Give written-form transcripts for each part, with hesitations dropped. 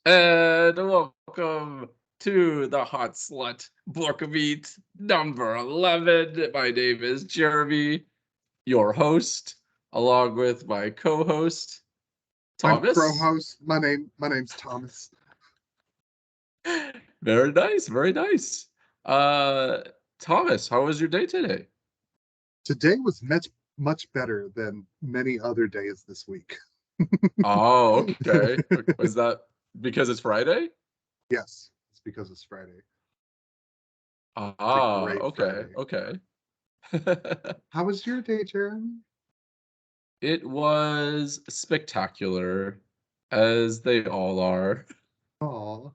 And welcome to the Hot Slut Book Meet number 11. My name is Jeremy, your host, along with my co-host, I'm Thomas. co-host. My name's Thomas. Very nice, very nice. Uh, Thomas, how was your day today? Today was much better than many other days this week. Oh, okay. Was that because it's Friday? Yes, it's because it's Friday. It's a Ah, great okay, Friday. okay. How was your day, Jeremy? It was spectacular, as they all are. Oh,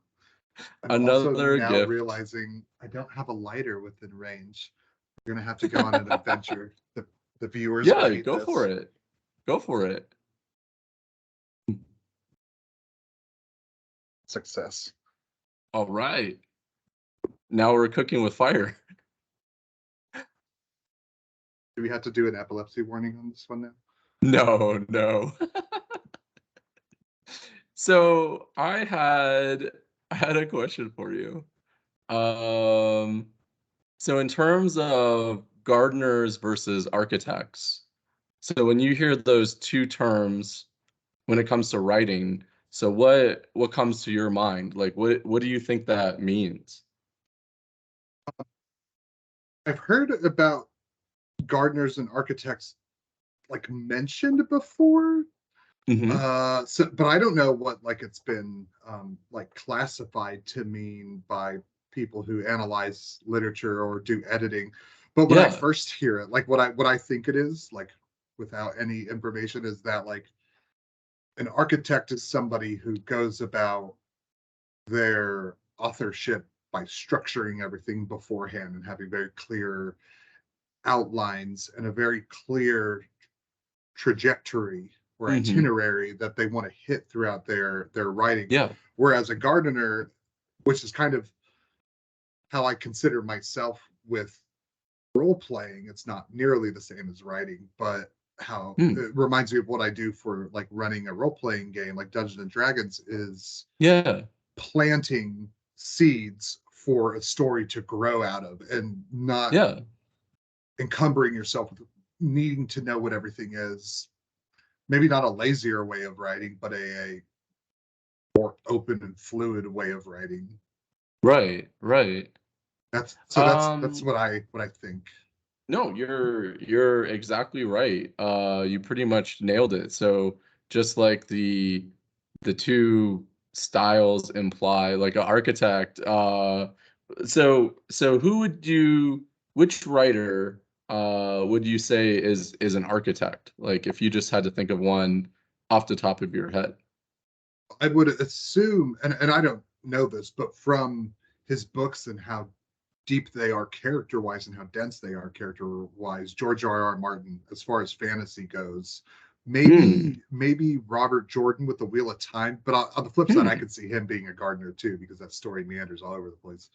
I'm also Another now gift. realizing I don't have a lighter within range. We're gonna have to go on an adventure. The viewers will Yeah, hate go for this. it. Go for it. Success. All right. Now we're cooking with fire. Do we have to do an epilepsy warning on this one now? No, no. So I had a question for you. Um, so in terms of gardeners versus architects, so when you hear those two terms when it comes to writing, so what comes to your mind? Like what do you think that means? I've heard about gardeners and architects like mentioned before. Hmm. But I don't know what like it's been like classified to mean by people who analyze literature or do editing. But when I Yeah. first hear it, like what I think it is, like without any information, is that like an architect is somebody who goes about their authorship by structuring everything beforehand and having very clear outlines and a very clear trajectory or Hmm. itinerary that they want to hit throughout their writing. Yeah. Whereas a gardener, which is kind of how I consider myself with role playing, it's not nearly the same as writing, but how Hmm. it reminds me of what I do for like running a role playing game like Dungeons and Dragons is Yeah. planting seeds for a story to grow out of and not Yeah. encumbering yourself with needing to know what everything is. Maybe not a lazier way of writing, but a more open and fluid way of writing. Right. Right. That's Um, what I think. no, you're exactly right. You pretty much nailed it. So just like the two styles imply, like an architect, so who would you which writer would you say is an architect? Like if you just had to think of one off the top of your head. I would assume, and I don't know this, but from his books and how deep they are character wise and how dense they are character wise, George R. R. Martin, as far as fantasy goes, Hmm. maybe Robert Jordan with the Wheel of Time. But on the flip side, I Hmm. could see him being a gardener too because that story meanders all over the place.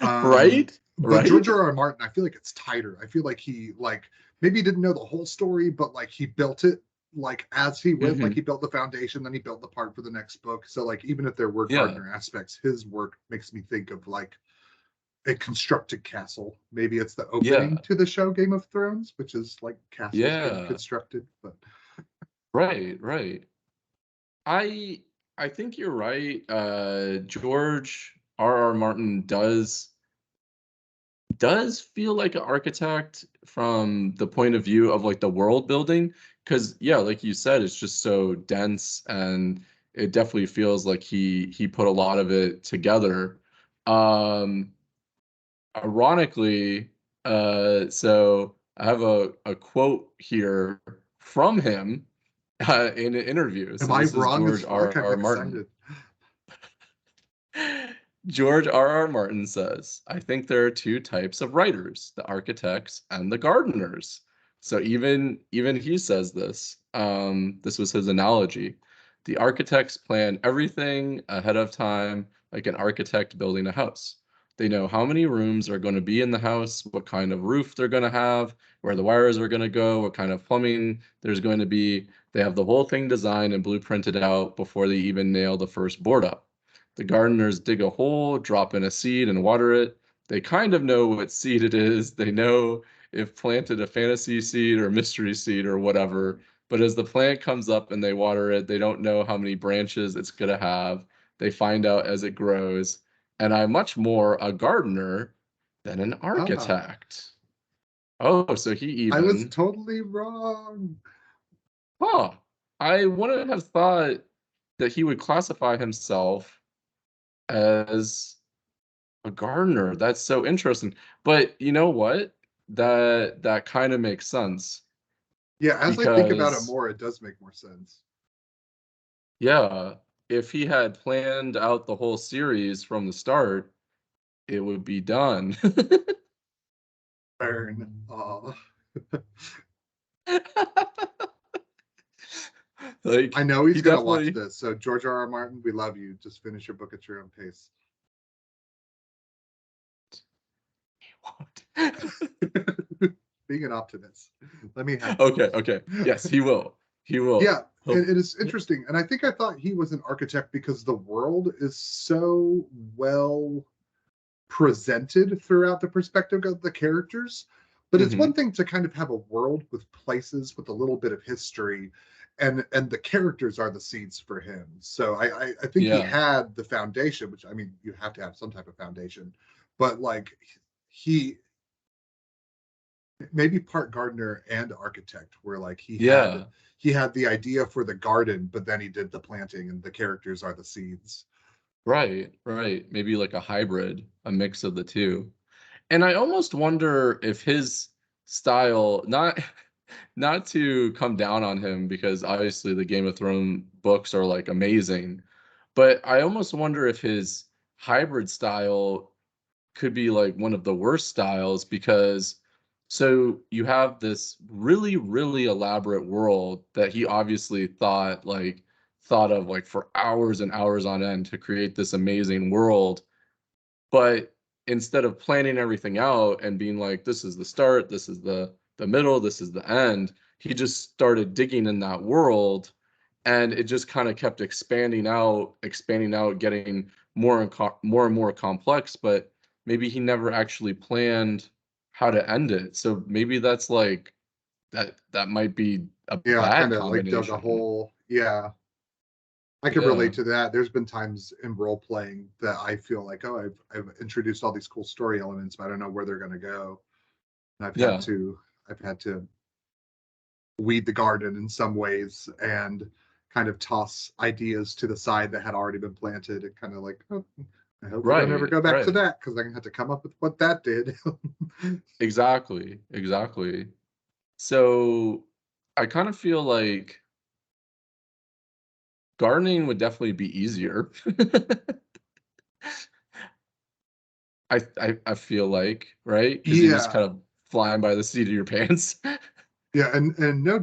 Right? But George Right? R. R. Martin, I feel like it's tighter. I feel like he like maybe he didn't know the whole story, but like he built it like as he went, like Hmm. he built the foundation, then he built the part for the next book. So like even if there were Yeah. Gardner aspects, his work makes me think of like a constructed castle. Maybe it's the opening Yeah. to the show Game of Thrones, which is like castles being Yeah. constructed. But Right, right. I I think you're right. George R. R. Martin does feel like an architect from the point of view of like the world building. Because yeah, like you said, it's just so dense and it definitely feels like he put a lot of it together. Um, Ironically, so I have a quote here from him in an interview. am So I this is wrong as George fuck? R. I'm R. Martin. excited. George R. R. Martin says, I think there are two types of writers, the architects and the gardeners. So even he says this. This was his analogy. The architects plan everything ahead of time, like an architect building a house. They know how many rooms are going to be in the house, what kind of roof they're going to have, where the wires are going to go, what kind of plumbing there's going to be. They have the whole thing designed and blueprinted out before they even nail the first board up. The gardeners dig a hole, drop in a seed, and water it. They kind of know what seed it is. They know if planted a fantasy seed or mystery seed or whatever. But as the plant comes up and they water it, they don't know how many branches it's going to have. They find out as it grows. And I'm much more a gardener than an Ah, architect. Oh, so he I was even, totally wrong. huh. I wouldn't have thought that he would classify himself as a gardener. That's so interesting. But you know what? That kind of makes sense Yeah, as I think about it because more, it does make more sense. yeah, if he had planned out the whole series from the start, it would be done. Burn. Oh. I Like know he he's gonna watch definitely this. So George R. R. Martin, we love you. Just finish your book at your own pace. won't. Being an optimist. Let me have Okay, okay. hope. Yes, he will. He will. Yeah, He'll, it is interesting. And I think I thought he was an architect because the world is so well presented throughout the perspective of the characters. But it's one mhm. thing to kind of have a world with places with a little bit of history, and the characters are the seeds for him. So I think he Yeah. had the foundation, which I mean you have to have some type of foundation, but like he maybe part gardener and architect, where like Yeah. he had the idea for the garden, but then he did the planting, and the characters are the seeds. Right, right. Maybe like a hybrid, a mix of the two. And I almost wonder if his style, not to come down on him because obviously the Game of Thrones books are like amazing, but I almost wonder if his hybrid style could be like one of the worst styles because so you have this really really elaborate world that he obviously thought of like for hours and hours on end to create this amazing world, but instead of planning everything out and being like this is the start, this is the middle, this is the end, he just started digging in that world and it just kind of kept expanding out, getting more and more complex, but maybe he never actually planned how to end it. So maybe that's like that might be a Yeah, bad kind of like dug a combination. hole. Yeah, I could Yeah. relate to that. There's been times in role playing that I feel like, oh, I've introduced all these cool story elements, but I don't know where they're going to go. And Yeah. I've had to weed the garden in some ways and kind of toss ideas to the side that had already been planted, and kind of like, oh, I hope we don't ever Right, go back to right. that, because I'm gonna have to come up with what that did. Exactly, exactly. So I kind of feel like gardening would definitely be easier. I feel like, right? Because you just Yeah, kind of flying by the seat of your pants. yeah, and no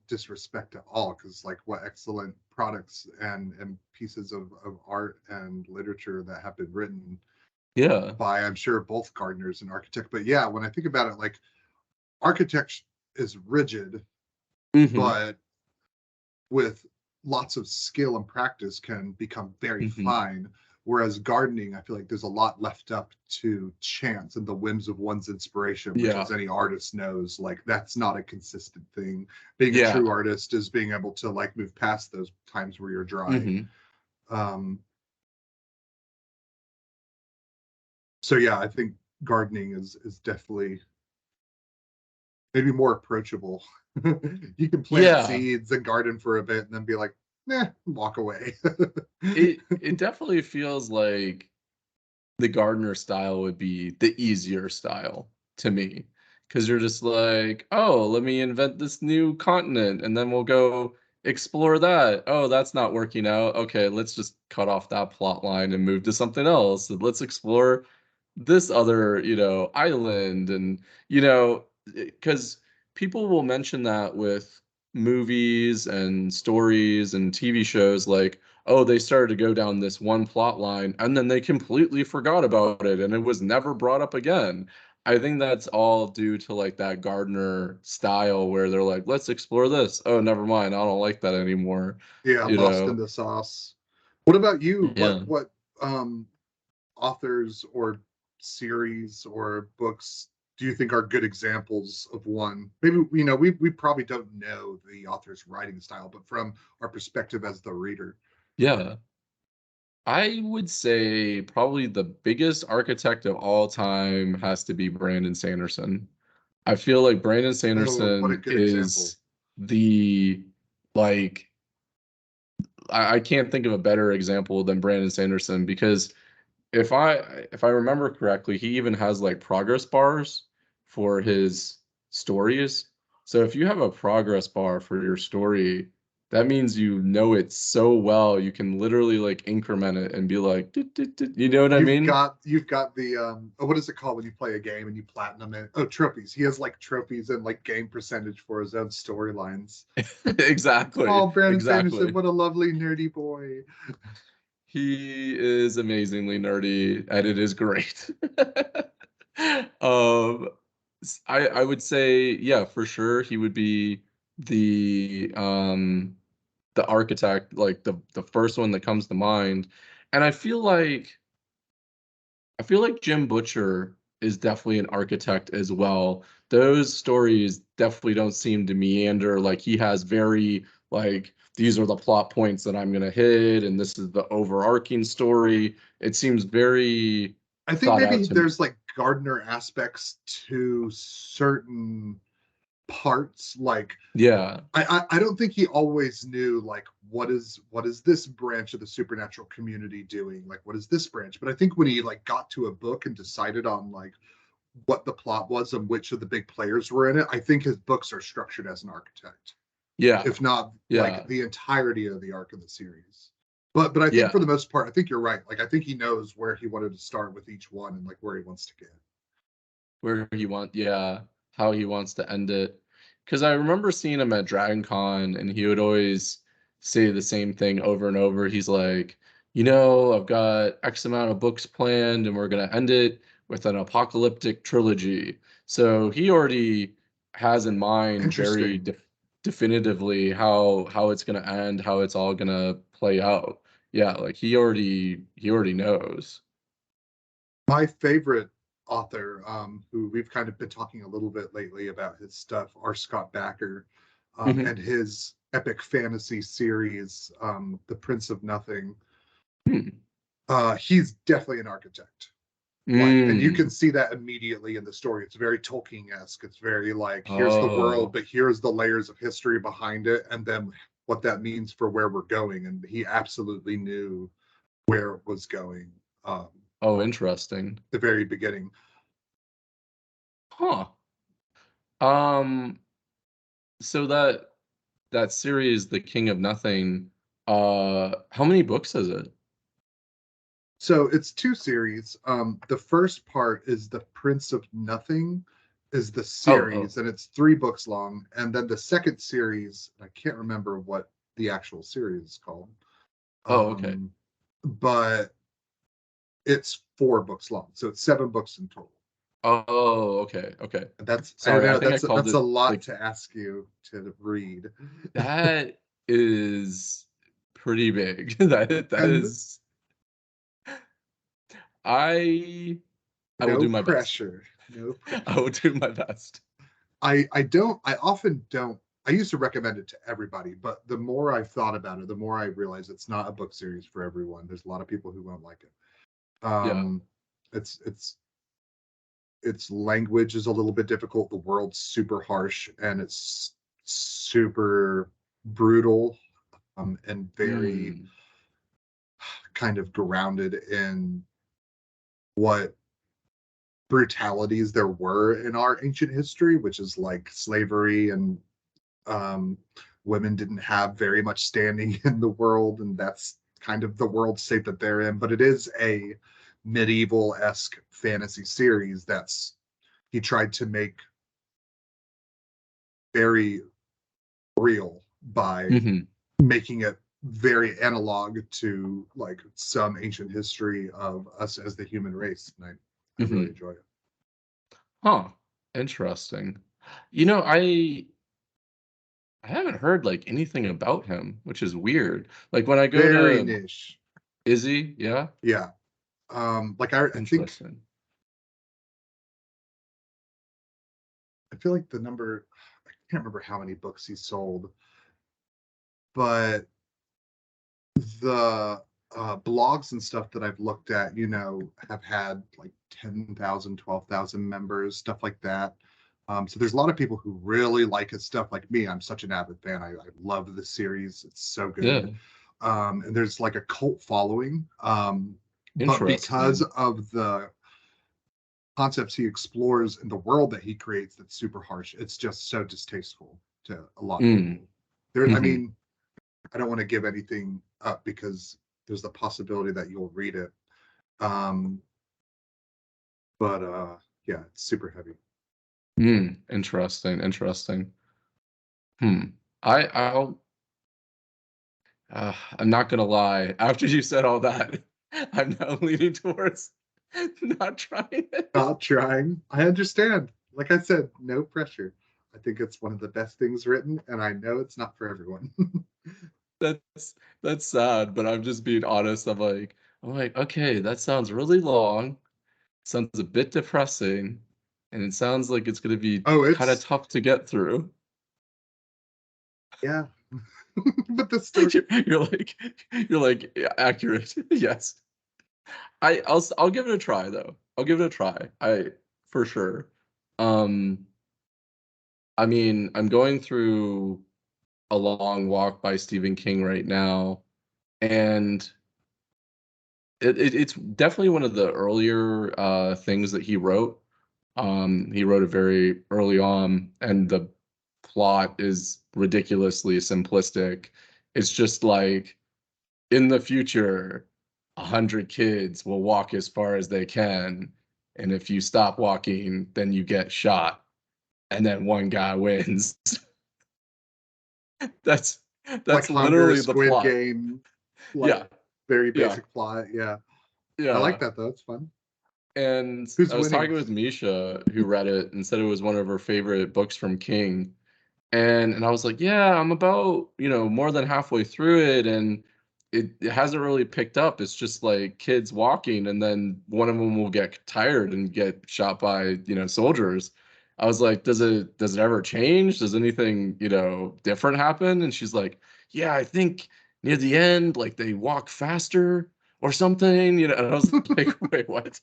disrespect at all, because like what excellent products and pieces of art and literature that have been written Yeah. by, I'm sure, both gardeners and architects. But yeah, when I think about it, like architecture is rigid, Mhm. but with lots of skill and practice can become very Mhm. fine. Whereas gardening, I feel like there's a lot left up to chance and the whims of one's inspiration, which, Yeah. as any artist knows, like that's not a consistent thing. Being a true Yeah. artist is being able to like move past those times where you're dry. Mhm. Um, so yeah, I think gardening is definitely maybe more approachable. You can plant Yeah. seeds and garden for a bit and then be like, nah, walk away. It definitely feels like the gardener style would be the easier style to me, because 'cause you're just like, "Oh, let me invent this new continent, and then we'll go explore that. Oh, that's not working out. Okay, let's just cut off that plot line and move to something else, and let's explore this other, island," and, because people will mention that with movies and stories and TV shows, like, oh, they started to go down this one plot line and then they completely forgot about it and it was never brought up again. I think that's all due to like that Gardner style where they're like, let's explore this. Oh, never mind. I don't like that anymore. Yeah, You lost in know? the sauce. What about you? Yeah. authors or series or books do you think are good examples of one? Maybe we probably don't know the author's writing style, but from our perspective as the reader. Yeah. I would say probably the biggest architect of all time has to be Brandon Sanderson. I feel like Brandon Oh, what a Sanderson good example. is the like I can't think of a better example than Brandon Sanderson because if I remember correctly, he even has like progress bars for his stories. So if you have a progress bar for your story, that means you know it so well you can literally like increment it and be like, "Dit, dit, dit." You know what I mean? You've got the what is it called when you play a game and you platinum it? Oh, trophies. He has like trophies and like game percentage for his own storylines. Exactly. Oh, Brandon Sanderson, Exactly. what a lovely nerdy boy. He is amazingly nerdy and it is great. Um, I would say, yeah, for sure he would be the the architect, like the first one that comes to mind. And I feel like Jim Butcher is definitely an architect as well. Those stories definitely don't seem to meander. Like he has very like these are the plot points that I'm gonna hit, and this is the overarching story. It seems very I think thought out maybe to me. there's like Gardner aspects to certain parts. Like Yeah. I don't think he always knew like what is this branch of the supernatural community doing? Like what is this branch? But I think when he like got to a book and decided on like what the plot was and which of the big players were in it, I think his books are structured as an architect, Yeah. if not like Yeah. the entirety of the arc of the series. But I think for Yeah. the most part, I think you're right. Like I think he knows where he wanted to start with each one and like where he wants to get. Where he want yeah, how he wants to end it. Because I remember seeing him at Dragon Con and he would always say the same thing over and over. He's like, I've got X amount of books planned and we're gonna end it with an apocalyptic trilogy. So he already has in mind very Interesting. definitively how it's gonna end, how it's all gonna play out. Yeah, like he already knows. My favorite author, who we've kind of been talking a little bit lately about his stuff, are Scott Backer, Mhm. and his epic fantasy series, The Prince of Nothing. Hmm. He's definitely an architect. Like, and you can Mm. see that immediately in the story. It's very Tolkien-esque. It's very like, here's the world, Oh. but here's the layers of history behind it, and then what that means for where we're going. And he absolutely knew where it was going, Oh, from interesting. the very beginning. Huh. Um, so that series, The King of Nothing, how many books is it? So it's two series. The first part is The Prince of Nothing, is the Oh, oh, series, and it's 3 books long. And then the second series, I can't remember what the actual series is called, oh, okay. um, but it's 4 books long. So it's 7 books in total. Oh, okay, okay. And that's, I Sorry, I know think I that's called that's a it lot like to ask you to read. that is pretty big. That And is I I will no do my best. pressure, no I will pressure. do my best. I often don't. I used to recommend it to everybody, but the more I've thought about it, the more I realize it's not a book series for everyone. There's a lot of people who won't like it. Yeah. Its language is a little bit difficult. The world's super harsh and it's super brutal, and very Mm. kind of grounded in what brutalities there were in our ancient history, which is like slavery, and um, women didn't have very much standing in the world, and that's kind of the world state that they're in. But it is a medieval-esque fantasy series that's he tried to make very real by Hmm. making it very analog to like some ancient history of us as the human race. And I really Hmm. enjoy it. Huh. Interesting. I haven't heard like anything about him, which is weird. Like when I go Very to niche. Is he? Yeah. Yeah. Like I think Interesting. I feel like the number I can't remember how many books he sold, but the blogs and stuff that I've looked at, have had like 10,000, 12,000 members, stuff like that. So there's a lot of people who really like his stuff. Like me, I'm such an avid fan. I love the series. It's so Yeah. good. And there's like a cult following. But because Interesting. of the concepts he explores in the world that he creates, that's super harsh. It's just so distasteful to a lot of Mm. people. There, I Hmm. mean, I don't want to give anything up because there's the possibility that you'll read it. Um, but yeah, it's super heavy. Mm. Interesting. Interesting. Hmm. I'll I'm not gonna lie. After you said all that, I'm now leaning towards not trying it. Not trying. I understand. Like I said, no pressure. I think it's one of the best things written, and I know it's not for everyone. That's that's sad, but I'm just being honest. I'm like, okay, that sounds really long. Sounds a bit depressing, and it sounds like it's gonna be Oh, kind of it's tough to get through. yeah. But the story, You're like yeah, accurate. Yes. I'll give it a try though. I'll give it a try. I for sure. Um I mean, I'm going through A Long Walk by Stephen King right now, and it's definitely one of the earlier things that he wrote. He wrote it very early on, and the plot is ridiculously simplistic. It's just like in the future, 100 kids will walk as far as they can, and if you stop walking, then you get shot, and then one guy wins. That's like that's Hunger, literally the Squid plot. Game, like Yeah, very yeah, basic plot. Yeah, I like yeah. that though. It's fun. And Who's I was winning? talking with Misha, who read it and said it was one of her favorite books from King. And I was like, "Yeah, I'm about, more than halfway through it, and it hasn't really picked up. It's just like kids walking, and then one of them will get tired and get shot by, soldiers." I was like, "Does it ever change? Does anything, different happen?" And she's like, "Yeah, I think near the end, like they walk faster or something." And I was like, "Wait, what?"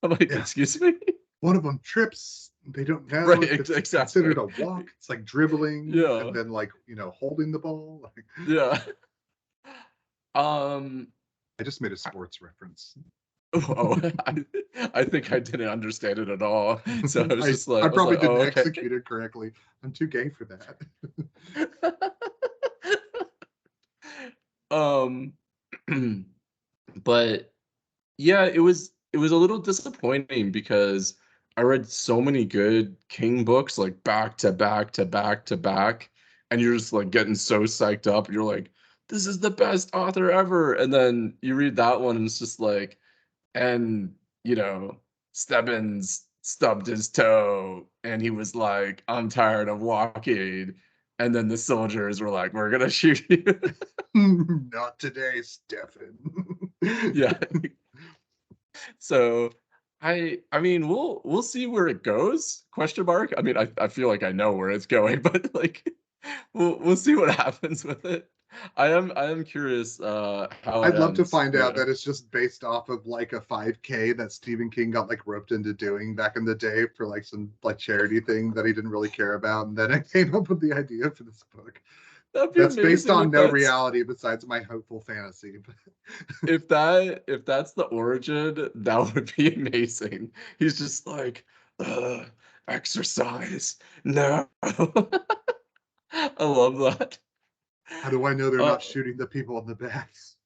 I'm like, Yeah, "Excuse me?" one of them trips. They don't know Right, if it's exactly. considered a walk. It's like dribbling and Yeah, then like holding the ball. Like, yeah. Um, I just made a sports reference. oh, I think I didn't understand it at all. So I was I just like I I was probably like, "Oh, didn't okay." execute it correctly. I'm too gay for that. Um, but yeah, it was a little disappointing because I read so many good King books like back to back to back to back, and you're just like getting so psyched up. You're like, "This is the best author ever," and then you read that one, and it's just like, and Stebbins stubbed his toe, and he was like, "I'm tired of walking," and then the soldiers were like, "We're gonna shoot you." Not today, Stefan. Yeah. So I mean, we'll see where it goes, question mark. I mean, I feel like I know where it's going, but like we'll see what happens with it. I am curious how it I'd love to ends. find out Yeah. that it's just based off of like a 5K that Stephen King got like roped into doing back in the day for like some like charity thing that he didn't really care about, and then I came up with the idea for this book. That'd be That's based amazing on if no that's reality besides my hopeful fantasy. if that's the origin, that would be amazing. He's just like, exercise. No. I love that. How do I know they're Uh, not shooting the people in the backs?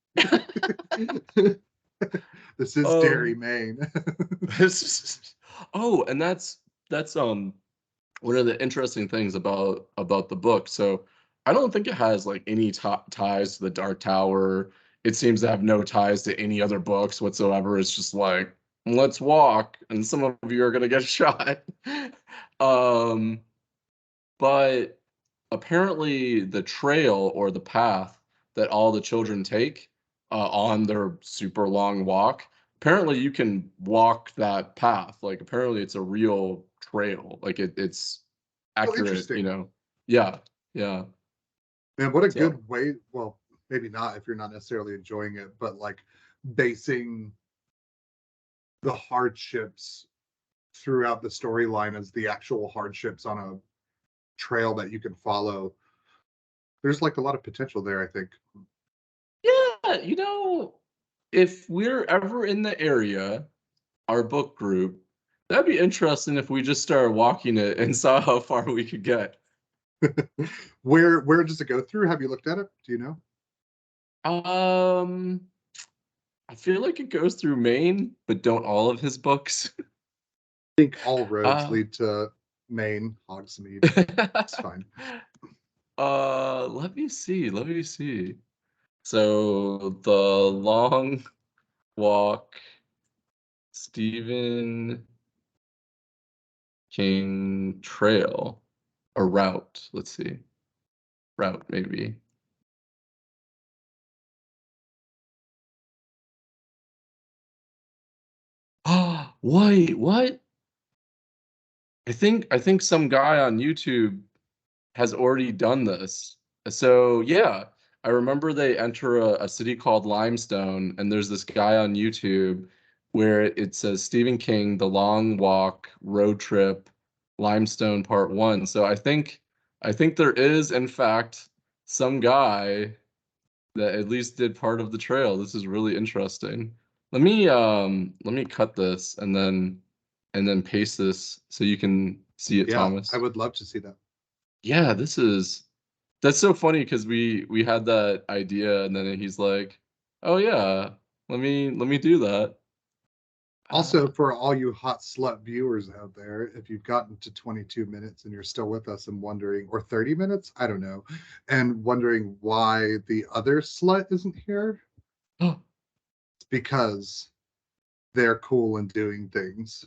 This is Derry, um, Maine. oh, and that's one of the interesting things about the book. So I don't think it has like any ties to the Dark Tower. It seems to have no ties to any other books whatsoever. It's just like, let's walk, and some of you are gonna get shot. um, but apparently the trail or the path that all the children take, on their super long walk. Apparently, you can walk that path. Like apparently, it's a real trail. Like it's Oh, accurate. interesting. Yeah, yeah. Man, what a So good way. Well, maybe not if you're not necessarily enjoying it, but like basing the hardships throughout the storyline as the actual hardships on a trail that you can follow. There's like a lot of potential there, I think. yeah, if we're ever in the area, our book group, that'd be interesting if we just started walking it and saw how far we could get. Where does it go through? Have you looked at it? Do you know? Um, I feel like it goes through Maine, but don't all of his books. I think all roads Uh, lead to Maine, Hogsmeade. It's fine. let me see. Let me see. So the long walk, Stephen King Trail, or route. Let's see. Route, maybe. Oh, wait, what? I think some guy on YouTube has already done this. So yeah, I remember they enter a city called Limestone, and there's this guy on YouTube where it says Stephen King, The Long Walk, Road Trip, Limestone Part One. So I think there is, in fact, some guy that at least did part of the trail. This is really interesting. Let me cut this and then paste this so you can see it, Yeah, I Thomas. would love to see that. Yeah, that's so funny because we had that idea and then he's like, "Oh yeah, let me do that." Also, Uh, for all you hot slut viewers out there, if you've gotten to 22 minutes and you're still with us and wondering, or 30 minutes, I don't know, and wondering why the other slut isn't here, it's because they're cool and doing things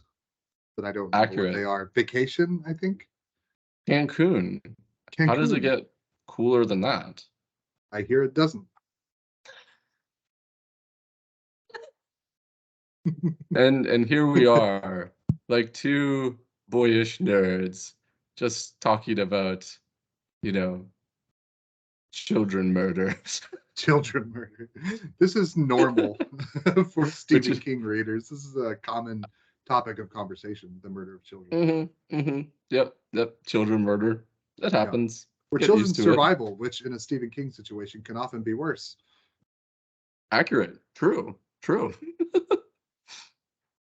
that I don't remember what they accurate. are. Vacation, I think. Cancun. How does it Cancun. get cooler than that? I hear it doesn't. And here we are, like two boyish nerds, just talking about, you know, children murder, Children murder. This is normal for which Stephen is King readers. This is a common topic of conversation, the murder of children. yep, yep, children murder. That Yeah. happens. Or Get used children's to it. survival, which in a Stephen King situation can often be worse. Accurate. True. True.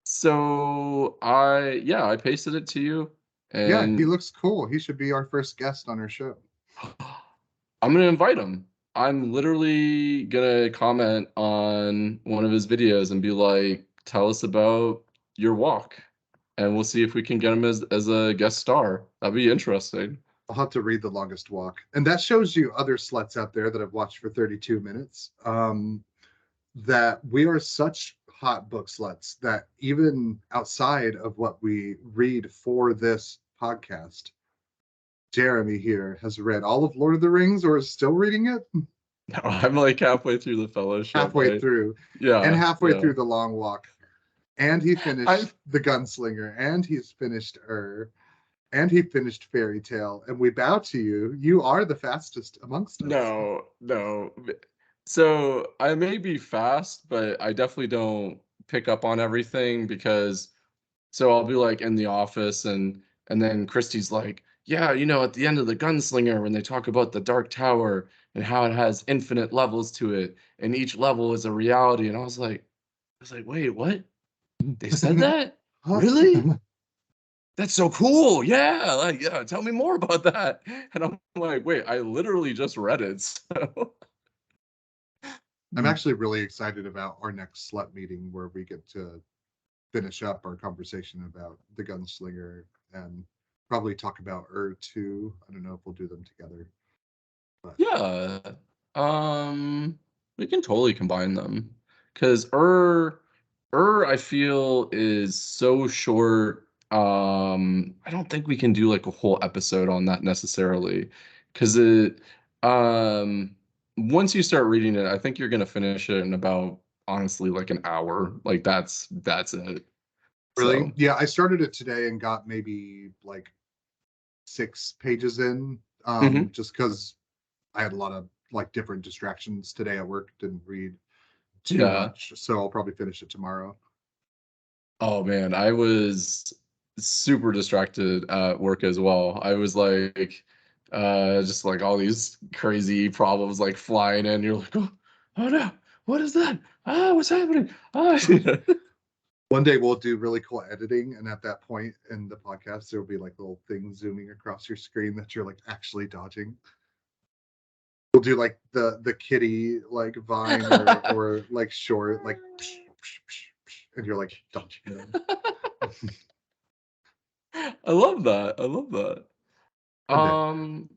So I pasted it to you, Yeah, he and looks cool. He should be our first guest on our show. I'm gonna invite him. I'm literally gonna comment on one of his videos and be like, "Tell us about your walk," and we'll see if we can get him as a guest star. That'd be interesting. I'll have to read The Longest Walk. And that shows you other sluts out there that have watched for 32 minutes. That we are such hot book sluts that even outside of what we read for this podcast, Jeremy here has read all of Lord of the Rings or is still reading it No, I'm like halfway through the fellowship. halfway through and Yeah, halfway yeah. through The Long Walk. And he I'm finished The Gunslinger and he's finished and he finished Fairy Tale. And we bow to you. You are the fastest amongst us. No, no. So I may be fast, but I definitely don't pick up on everything because so I'll be like in the office and then Christy's like, yeah, at the end of the Gunslinger when they talk about the Dark Tower and how it has infinite levels to it and each level is a reality. And I was like, wait, what? They said that? Huh? Really? That's so cool. Yeah, like yeah, tell me more about that. And I'm like, wait, I literally just read it. So I'm actually really excited about our next slut meeting where we get to finish up our conversation about the Gunslinger and probably talk about too. I don't know if we'll do them together, but yeah. Um, we can totally combine them. Because I feel is so short. I don't think we can do like a whole episode on that necessarily. Because it um once you start reading it, I think you're gonna finish it in about, honestly, like an hour. Like that's it. Really? So, Yeah, I started it today and got maybe like 6 pages in, mhm. just because I had a lot of like different distractions today at work. Didn't read too Yeah. much, so I'll probably finish it tomorrow. Oh man, I was super distracted at work as well. I was like, just like all these crazy problems like flying in. You're like, oh no, what is that? Ah, what's happening? Ah. One day we'll do really cool editing, and at that point in the podcast, there will be like little things zooming across your screen that you're like actually dodging. We'll do like the kitty like vine or like short like psh, psh, psh, psh, and you're like dodging them. I love that. I love that. One day. Um,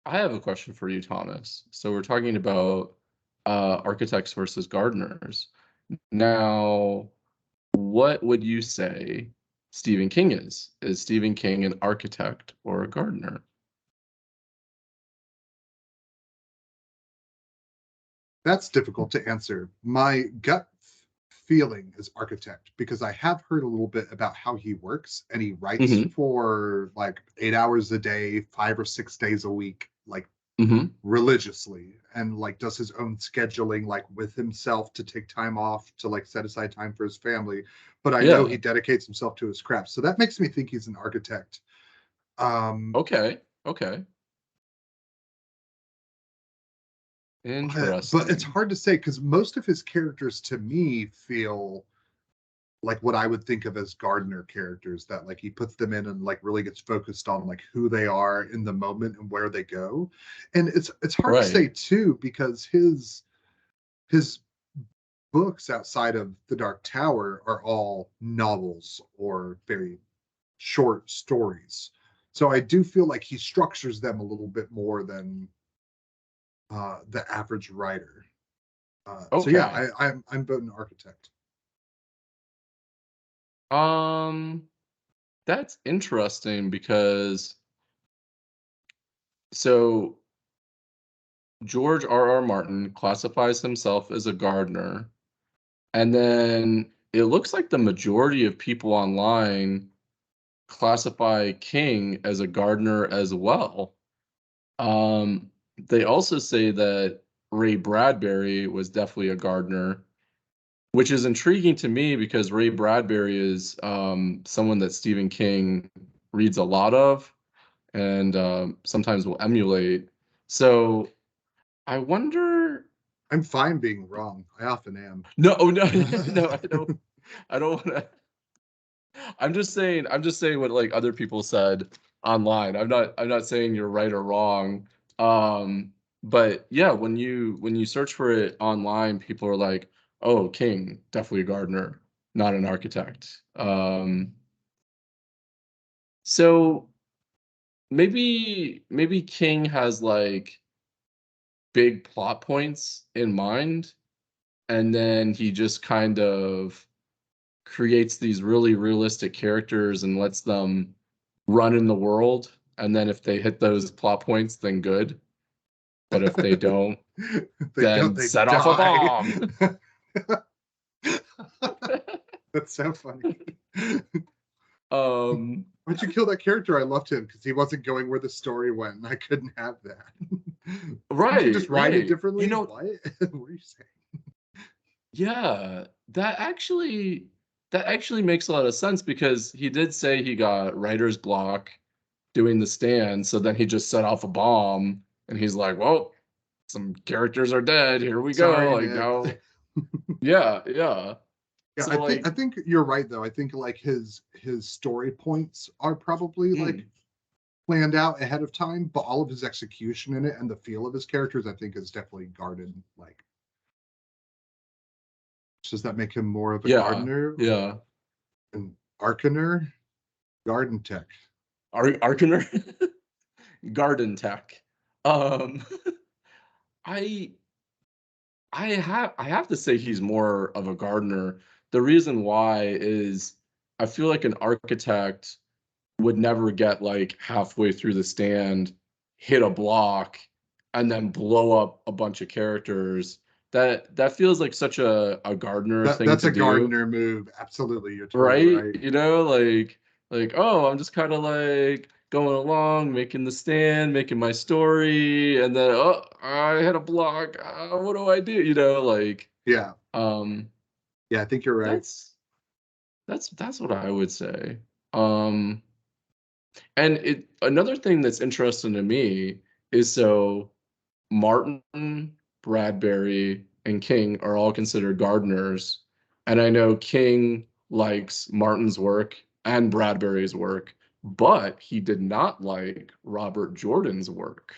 I have a question for you, Thomas. So we're talking about architects versus gardeners. Now, what would you say Stephen King is? Is Stephen King an architect or a gardener? That's difficult to answer. My gut feeling is architect because I have heard a little bit about how he works, and he writes Hmm. for like 8 hours a day, 5 or 6 days a week, like Hmm. religiously, and like does his own scheduling like with himself to take time off to like set aside time for his family. But I know he Yeah. dedicates himself to his craft. So that makes me think he's an architect. Um Okay. Okay. but it's Interesting. hard to say because most of his characters to me feel like what I would think of as gardener characters, that like he puts them in and like really gets focused on like who they are in the moment and where they go. And it's hard to say Right. too because his books outside of The Dark Tower are all novels or very short stories. So I do feel like he structures them a little bit more than the average writer. So yeah, Okay. I'm voting architect. Um, that's interesting because so George R. R. Martin classifies himself as a gardener, and then it looks like the majority of people online classify King as a gardener as well. They also say that Ray Bradbury was definitely a gardener, which is intriguing to me because Ray Bradbury is someone that Stephen King reads a lot of and sometimes will emulate. So I wonder. I'm fine being wrong. I often am. No, oh, no, no, I don't. I don't want to. I'm just saying what like other people said online. I'm not saying you're right or wrong. But yeah, when you search for it online, people are like, "Oh, King, definitely a gardener, not an architect." So maybe King has like big plot points in mind, and then he just kind of creates these really realistic characters and lets them run in the world. And then if they hit those plot points, then good. But if they don't, They don't, then they set off a die. bomb. That's so funny. um, Why'd you kill that character? I loved him because he wasn't going where the story went, and I couldn't have that. Didn't you right, just write it right. differently? What? What are you saying? Yeah, that actually makes a lot of sense because he did say he got writer's block doing The Stand, so then he just set off a bomb and he's like, "Well, some characters are dead. Here we go." Sorry, Like man. now, yeah, yeah. Yeah, So I like, think you're right though. I think like his story points are probably like mm, planned out ahead of time, but all of his execution in it and the feel of his characters, I think, is definitely garden like. Does that make him more of a yeah, gardener or yeah. an arcaner? Garden tech. Arkener, garden tech. Um, I I have to say he's more of a gardener. The reason why is I feel like an architect would never get like halfway through The Stand, hit a block, and then blow up a bunch of characters. That feels like such a Gardner thing That's to a do, Gardner move. Absolutely, you're totally right? right. You know, like oh, I'm just kind of like going along, making the stand, making my story, and then oh, I hit a block. What do I do? You know, like Yeah, um, yeah, I think you're right. that's that's what I would say. Um, and it another thing that's interesting to me is so Martin, Bradbury, and King are all considered gardeners. And I know King likes Martin's work and Bradbury's work, but he did not like Robert Jordan's work.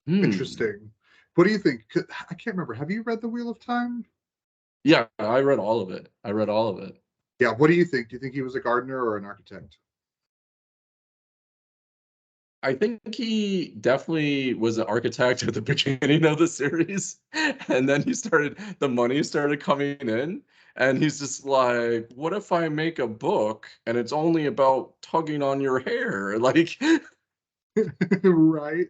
Hmm. Interesting. What do you think? I can't remember. Have you read The Wheel of Time? Yeah, I read all of it. I read all of it. Yeah, what do you think? Do you think he was a gardener or an architect? I think he definitely was an architect at the beginning of the series. And then the money started coming in. And he's just like, what if I make a book and it's only about tugging on your hair? Like, Right?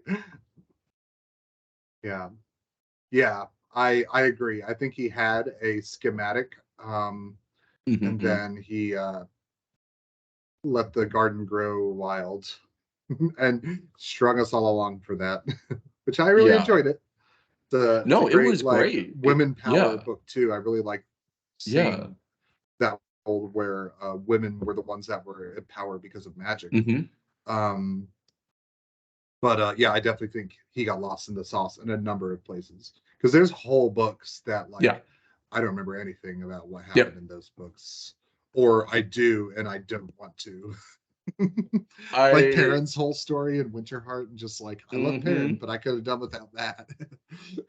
Yeah. Yeah, I agree. I think he had a schematic, and mhm, then he let the garden grow wild and strung us all along for that, which I really yeah. enjoyed it. It's a No, it great was like great. women power Yeah, book too. I really like yeah. seeing that world where women were the ones that were empowered because of magic. Hmm. Um, but yeah, I definitely think he got lost in the sauce in a number of places because there's whole books that Yeah, like I don't remember anything about what happened yep. in those books, or I do and I don't want to. Like I, Perrin's whole story in Winterheart, and just like I love Perrin, mhm. but I could have done without that.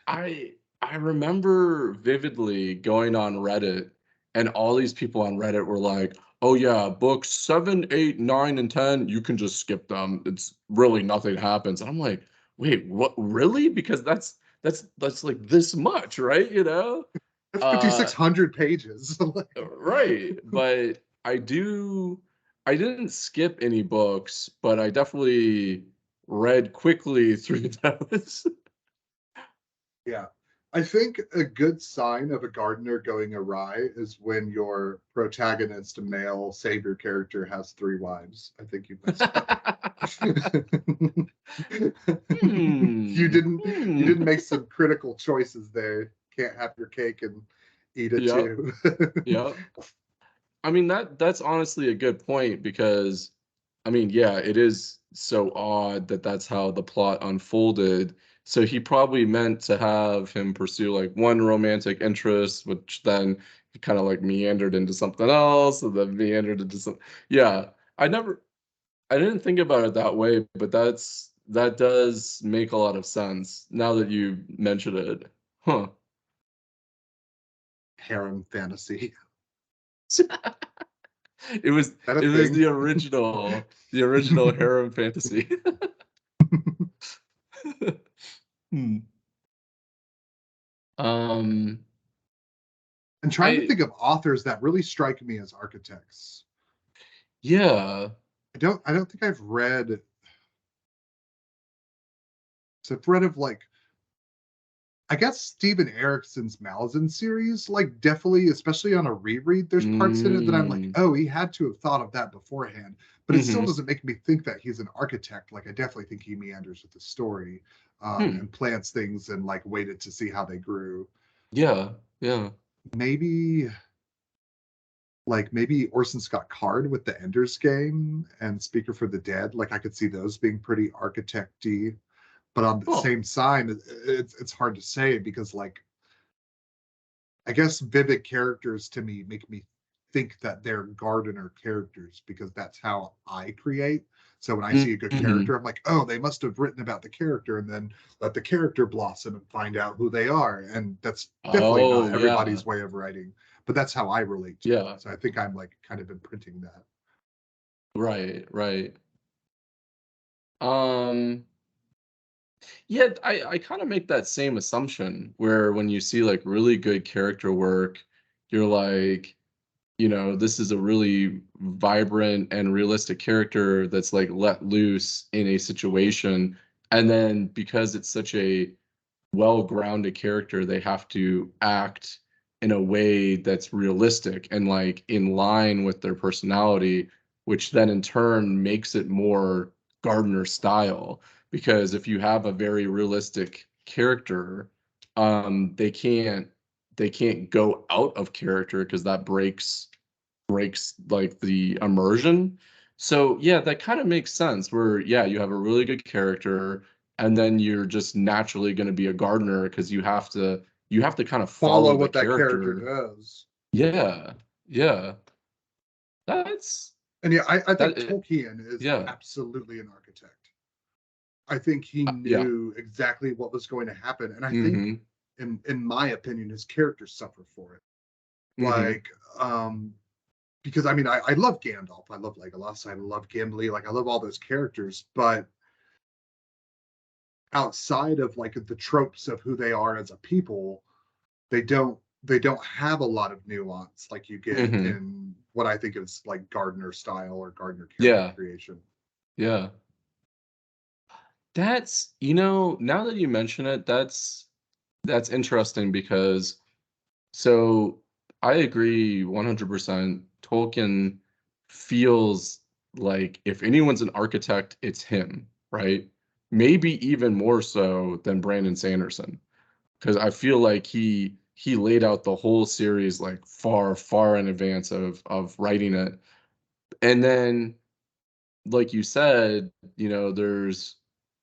I remember vividly going on Reddit, and all these people on Reddit were like, "Oh yeah, books 7, 8, 9, and 10, you can just skip them. It's really nothing happens." And I'm like, "Wait, what? Really? Because that's like this much, right? You know?" That's Uh, 5,600 pages. right. But I didn't skip any books, but I definitely read quickly through those. Yeah. I think a good sign of a gardener going awry is when your protagonist, male savior character, has 3 wives. I think you messed up. Hmm. You Hmm. didn't make some critical choices there. Can't have your cake and eat it Yep. too. Yep. I mean that's honestly a good point because I mean, yeah, it is so odd that that's how the plot unfolded. So he probably meant to have him pursue like one romantic interest, which then kind of like meandered into something else, and then meandered into some. Yeah, I didn't think about it that way, but that does make a lot of sense now that you mention it. Huh. Harem fantasy. It was That a it was thing? the original harem fantasy. Hmm. Um, I'm trying to I think of authors that really strike me as architects. yeah. I don't think I've read, so I've read of like, I guess Steven Erickson's Malazan series, like definitely, especially on a reread, there's parts in it that I'm like, Mm, oh, he had to have thought of that beforehand. But it still mhm, doesn't make me think that he's an architect. Like I definitely think he meanders with the story, hmm. and plants things and like waited to see how they grew. Yeah, yeah. Maybe maybe Orson Scott Card with the Ender's Game and Speaker for the Dead. Like I could see those being pretty architecty. But on the Oh. same side, it's hard to say because like I guess vivid characters to me make me think that they're gardener characters because that's how I create. So when I see a good Mhm. character, I'm like, oh, they must have written about the character and then let the character blossom and find out who they are. And that's definitely Oh, not yeah. everybody's way of writing, but that's how I relate to it. Yeah. So I think I'm like kind of imprinting that. Right, right. Um, yeah, I kind of make that same assumption where when you see like really good character work, you're like, this is a really vibrant and realistic character that's like let loose in a situation. And then because it's such a well-grounded character, they have to act in a way that's realistic and like in line with their personality, which then in turn makes it more Gardner style. Because if you have a very realistic character, they can't go out of character because that breaks like the immersion. So yeah, that kind of makes sense where yeah, you have a really good character and then you're just naturally going to be a gardener because you have to kind of Follow follow the what that character character. does. Yeah. Yeah. That's And yeah, I think that Tolkien is yeah. absolutely an architect. I think he Yeah. knew exactly what was going to happen. And I think, Mhm. in my opinion, his characters suffer for it. Mhm. Like, because I mean, I love Gandalf, I love Legolas, I love Gimli, like I love all those characters, but outside of like the tropes of who they are as a people, they don't have a lot of nuance like you get Mhm. in what I think is like Gardner style or Gardner character Yeah. creation. Yeah. Now that you mention it, that's interesting because so I agree 100%. Tolkien feels like if anyone's an architect, it's him, right? Maybe even more so than Brandon Sanderson, because I feel like he laid out the whole series like far, far in advance of writing it. And then like you said, there's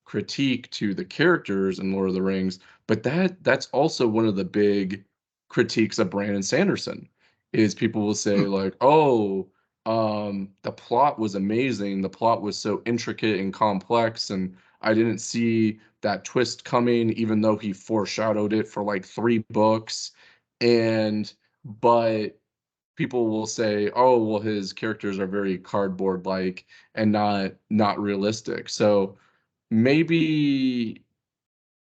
critique to the characters in Lord of the Rings, but that's also one of the big critiques of Brandon Sanderson is people will say like, "Oh, the plot was amazing. The plot was so intricate and complex, and I didn't see that twist coming, even though he foreshadowed it for like 3 books." And but people will say, "Oh, well, his characters are very cardboard-like and not realistic." So maybe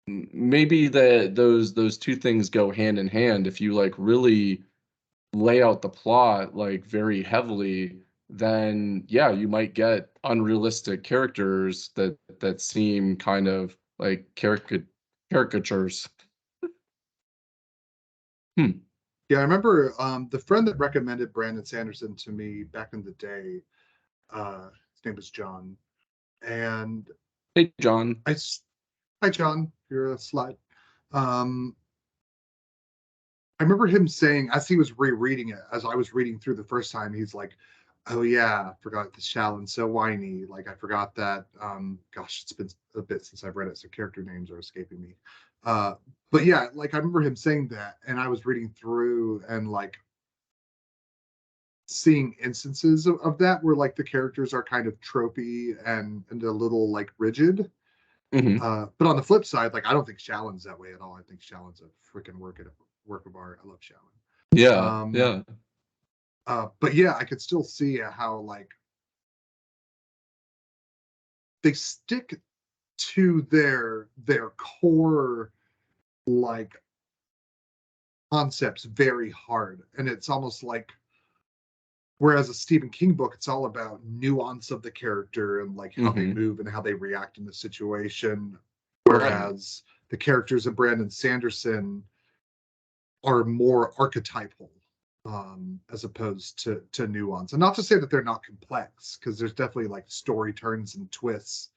maybe those two things go hand in hand. If you like really lay out the plot like very heavily, then yeah, you might get unrealistic characters that seem kind of like caricatures. Hmm. Yeah, I remember the friend that recommended Brandon Sanderson to me back in the day. His name was John, and Hey, John. I, hi John, you're a slut. Um, I remember him saying as he was rereading it, as I was reading through the first time, he's like, "Oh yeah, I forgot the Shallon's so whiny. Like I forgot that. Gosh, it's been a bit since I've read it, so character names are escaping me. Uh, but yeah, like I remember him saying that, and I was reading through and like seeing instances of that where like the characters are kind of tropey and a little like rigid. Mhm. But on the flip side, like I don't think Shallon's that way at all. I think Shallon's a freaking work of art. I love Shallon. Yeah, Um, yeah. but yeah, I could still see how like they stick to their core like concepts very hard, and it's almost like whereas a Stephen King book, it's all about nuance of the character and like how they Mhm. move and how they react in the situation. Right. Whereas the characters of Brandon Sanderson are more archetypal, as opposed to nuance. And not to say that they're not complex, because there's definitely like story turns and twists.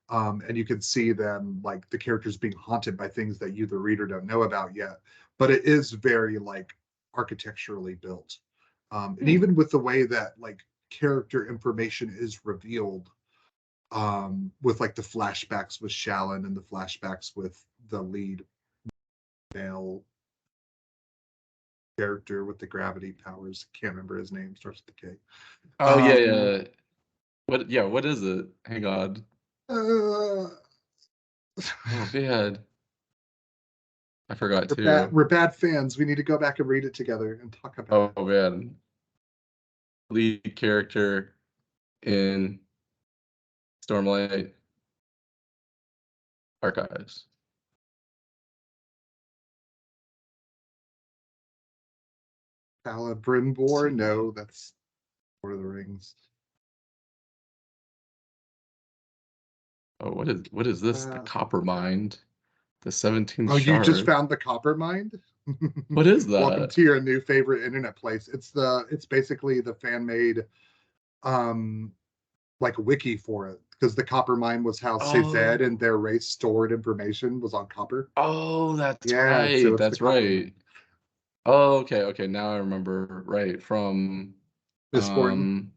And you can see them like the characters being haunted by things that you, the reader, don't know about yet. But it is very like architecturally built. And Hmm. even with the way that like character information is revealed, with like the flashbacks with Shallon and the flashbacks with the lead male character with the gravity powers. Can't remember his name. Starts with the K. Oh, yeah, Um, yeah. What is it? Hang on. uh, Oh, man. I forgot we're bad. too. We're bad fans. We need to go back and read it together and talk about Oh, it. man. Lead character in Stormlight Archives. Let's Celebrimbor? see. No, that's Lord of the Rings. Oh, what is this? The Uh, copper mind, the 17 oh, you just shard. found the copper mind? What is Welcome that? to your new favorite internet place. It's basically the fan made um like wiki for it because the copper mine was how Cezed and Oh, their race stored information was on copper. oh, that's Yeah, so right. it's the That's copper mine. right. Oh, okay, okay. Now I remember. Right from, Mistborn. um,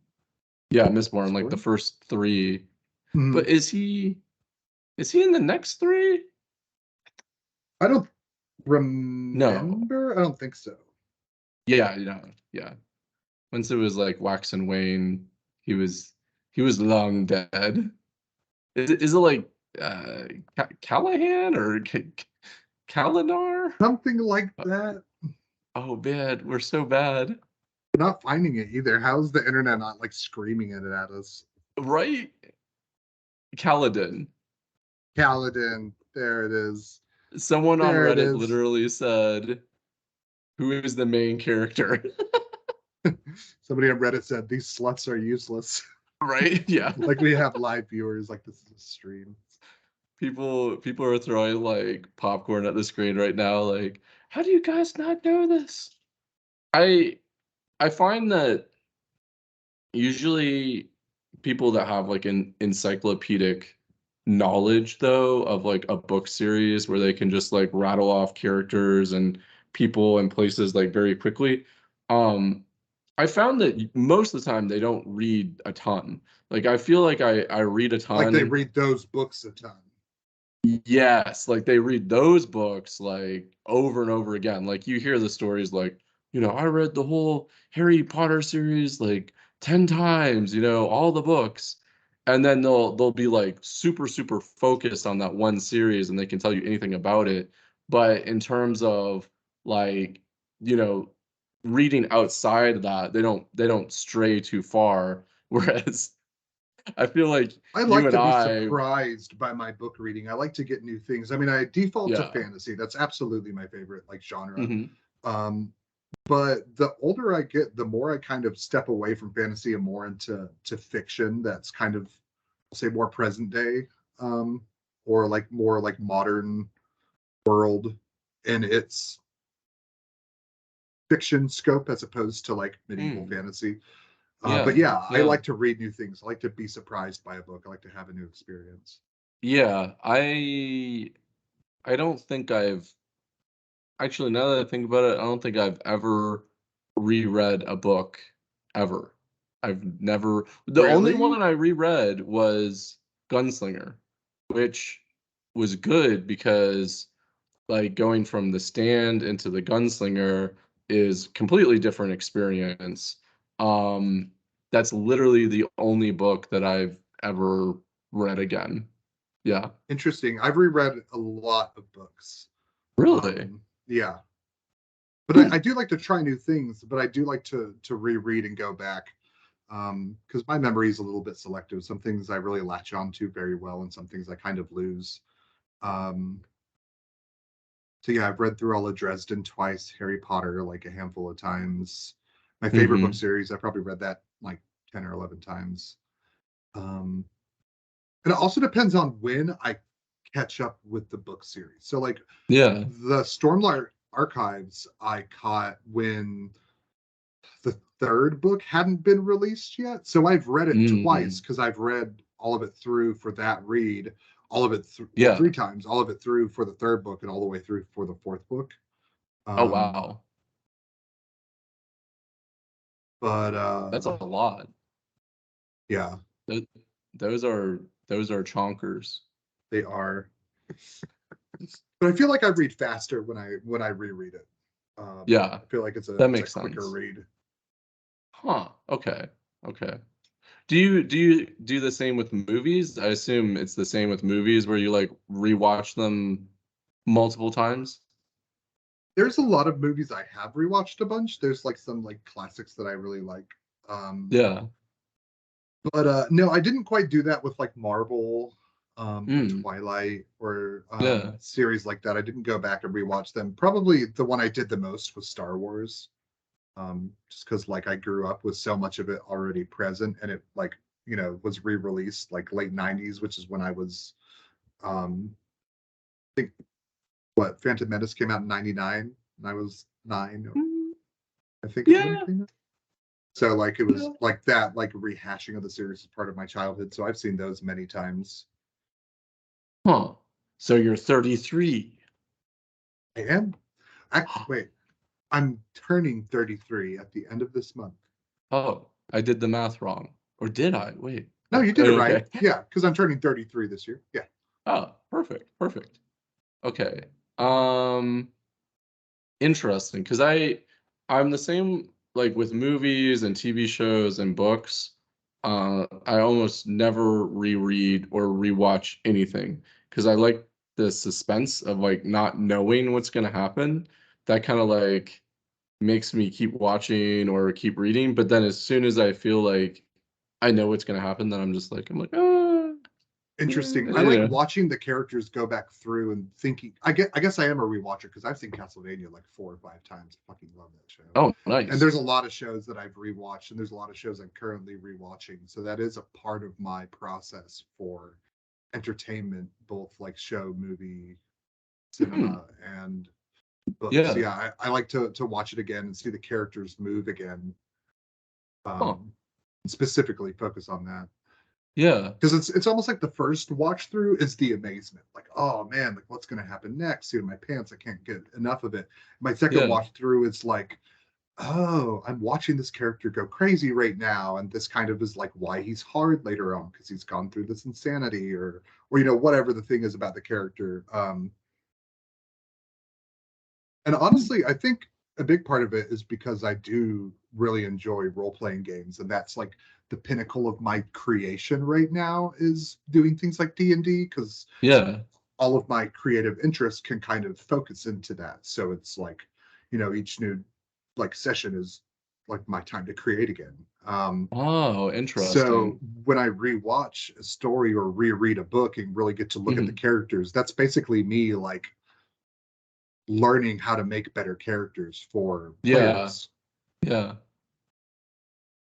yeah, Mistborn, like the Mistborn? first three. Mhm. But is he in the next three? I don't No. remember. I don't think so. Yeah, yeah. Once it was like Wax and Wayne, he was he was long dead. Is it like uh Callahan or Kalinar? Something like that. Oh man, we're so bad. Not finding it either. How's the internet not like screaming it at us? Right? Kaladin. Kaladin. There it is. Someone on There it Reddit is. literally said, "Who is the main character?" Somebody on Reddit said these sluts are useless. Right? Yeah. Like we have live viewers, like this is a stream. People are throwing like popcorn at the screen right now, like, how do you guys not know this? I I find that usually people that have like an encyclopedic knowledge though of like a book series where they can just like rattle off characters and people and places like very quickly. Um I found that most of the time they don't read a ton. Like I feel like I read a Like they ton. read those books a ton. Yes, like they read those books like over and over again. Like you hear the stories like, I read the whole Harry Potter series like 10 times, all the books. And then they'll be like super super focused on that one series and they can tell you anything about it. But in terms of like, you know, reading outside of that, they don't stray too far. Whereas I feel like I you like and to be I, surprised by my book reading. I like to get new things. I mean, I default to yeah. fantasy. That's absolutely my favorite like genre. Hmm. Um, but the older I get, the more I kind of step away from fantasy and more into fiction that's kind of say more present day, um, or like more like modern world in its fiction scope as opposed to like medieval Mm. fantasy. But Yeah, yeah, I yeah, like to read new things. I like to be surprised by a book. I like to have a new experience. yeah. I don't think I've actually, now that I think about it, I don't think I've ever reread a book ever. I've never the only Really? one I reread was Gunslinger, which was good because like going from the stand into the Gunslinger is completely different experience. Um that's literally the only book that I've ever read again. Yeah. Interesting. I've reread a lot of books. Really? Yeah, but I Hmm. do like to try new things. But I do like to reread and go back because my memory is a little bit selective. Some things I really latch on to very well, and some things I kind of lose. Um, so yeah, I've read through all of Dresden twice, Harry Potter like a handful of times. My favorite book Mhm. series, I probably read that like 10 or 11 times. Um, and it also depends on when I catch up with the book series. So like Yeah. the Stormlight Archives I caught when the third book hadn't been released yet. So I've read it twice Mhm. because I've read all of it through for that read, all of it well, Yeah. three times, all of it through for the third book and all the way through for the fourth book. Oh, Um, wow. but That's a lot. yeah, Tho those are chonkers. they are. But I feel like I read faster when I reread it. Yeah, I feel like that it's a makes quicker sense. read. Huh, okay, okay. Do you do the same with movies? I assume it's the same with movies where you, like, rewatch them multiple times? There's a lot of movies I have rewatched a bunch. There's like some like classics that I really like. Um, Yeah. but no, I didn't quite do that with like Marvel, or Mm, Twilight, or yeah. series like that. I didn't go back and rewatch them. Probably the one I did the most was Star Wars, just because like I grew up with so much of it already present, and it like was re-released like late 90s, which is when I was I think what Phantom Menace came out in 99 and I was 9, Mm, I think is when it yeah, came out. So like it was yeah. like that, like rehashing of the series is part of my childhood. So I've seen those many times. Huh. So you're 33. I am. Wait, I'm turning 33 at the end of this month. Oh, I did the math wrong. Or did I? Wait. No, you did it right. Okay. Yeah, because I'm turning 33 this year. Yeah. Oh, perfect. Perfect. Okay. Um, Interesting, because I'm the same like with movies and TV shows and books. I almost never reread or rewatch anything because I like the suspense of like not knowing what's gonna happen. That kind of like makes me keep watching or keep reading. But then as soon as I feel like I know what's gonna happen, then I'm like, ah, Interesting. I like yeah. watching the characters go back through and thinking. I guess I am a rewatcher because I've seen Castlevania like 4 or 5 times. I fucking love that show. Oh, And nice. there's a lot of shows that I've rewatched, and there's a lot of shows I'm currently rewatching. So that is a part of my process for entertainment, both like show, movie, Hmm. cinema, and books. Yeah. Yeah, I like to watch it again and see the characters move again. Huh. Specifically focus on that. Yeah. Because it's almost like the first watch through is the amazement, like, oh man, like what's going to happen next? See, my pants, I can't get enough of it. My second Yeah. watch through, it's like, oh, I'm watching this character go crazy right now, and this kind of is like why he's hard later on because he's gone through this insanity, or whatever the thing is about the character. And honestly, I think a big part of it is because I do really enjoy role playing games, and that's like the pinnacle of my creation right now is doing things like D&D because Yeah. all of my creative interests can kind of focus into that. So it's like, each new like session is like my time to create again. Oh, So interesting. when I rewatch a story or reread a book and really get to look at the Mhm. characters, that's basically me like learning how to make better characters for Yeah. players. Yeah.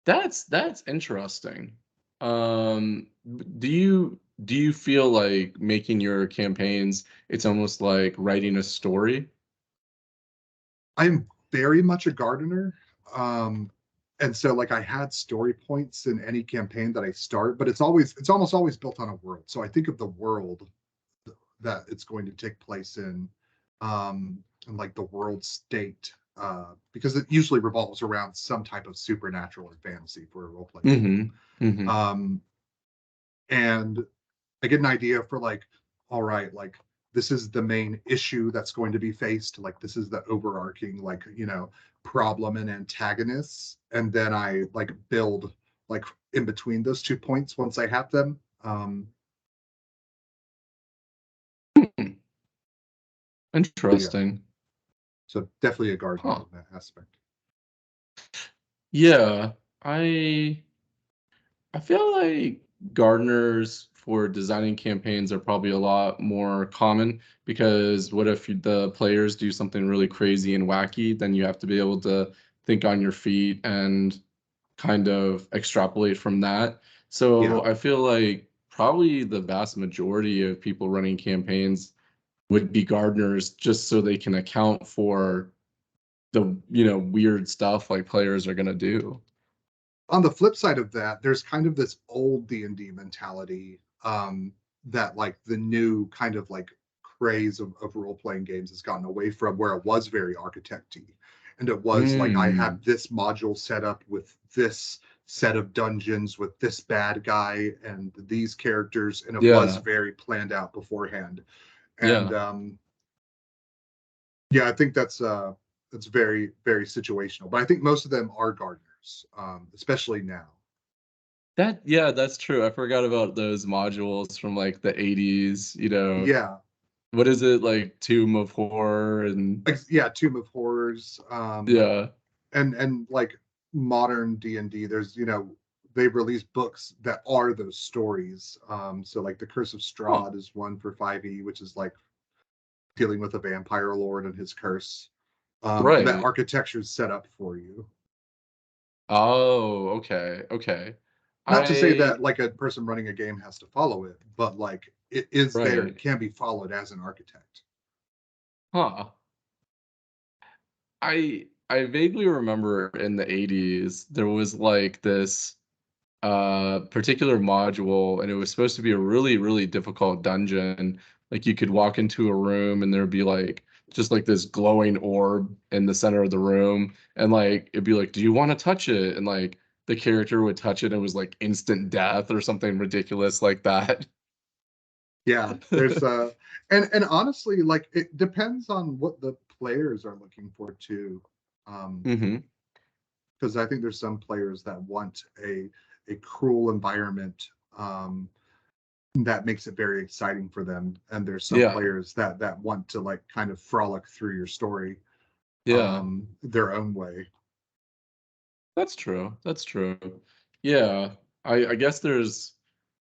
That's interesting. Do you feel like making your campaigns, it's almost like writing a story? I'm very much a gardener. Um, and so like I had story points in any campaign that I start, but it's almost always built on a world. So I think of the world that it's going to take place in, and like the world state, because it usually revolves around some type of supernatural or fantasy for a role-playing game. Mhm. Mhm. Um, and I get an idea for like, all right, like this is the main issue that's going to be faced. Like this is the overarching like, problem and antagonists. And then I like build like in between those 2 points once I have them. Hmm. But yeah, Interesting. so definitely a gardener Huh. in that aspect. Yeah. I I feel like gardeners for designing campaigns are probably a lot more common because what if the players do something really crazy and wacky, then you have to be able to think on your feet and kind of extrapolate from that. Yeah. So I feel like probably the vast majority of people running campaigns would be gardeners just so they can account for the, weird stuff like players are gonna do. On the flip side of that, there's kind of this old D&D mentality, that like the new kind of like craze of role-playing games has gotten away from, where it was very architecty, and it was like I Mm, have this module set up with this set of dungeons with this bad guy and these characters, and it was yeah, very planned out beforehand. And yeah. yeah, I think that's very very situational, but I think most of them are gardeners, especially now. Yeah, that's true. I forgot about those modules from like the 80s, Yeah. what is it like Tomb of Horror and Yeah, Tomb of Horrors, yeah. and like modern D&D, there's, they've released books that are those stories. So like The Curse of Huh. Strahd is one for 5e, which is like dealing with a vampire lord and his curse. And that Right. architecture is set up for you. Oh, okay. Okay. Not to say I that like a person running a game has to follow it, but like it is there, it right. can be followed as an architect. Huh. I vaguely remember in the 80s there was like this particular module, and it was supposed to be a really, really difficult dungeon. Like you could walk into a room and there'd be like just like this glowing orb in the center of the room, and like it'd be like, "Do you want to touch it?" And like the character would touch it, and it was like instant death or something ridiculous like that. Yeah, there's and honestly, like it depends on what the players are looking for too. Hmm. Because I think there's some players that want a cruel environment that makes it very exciting for them, and there's some Yeah. players that want to like kind of frolic through your story Yeah. their own way. That's true. That's true. Yeah. I guess there's,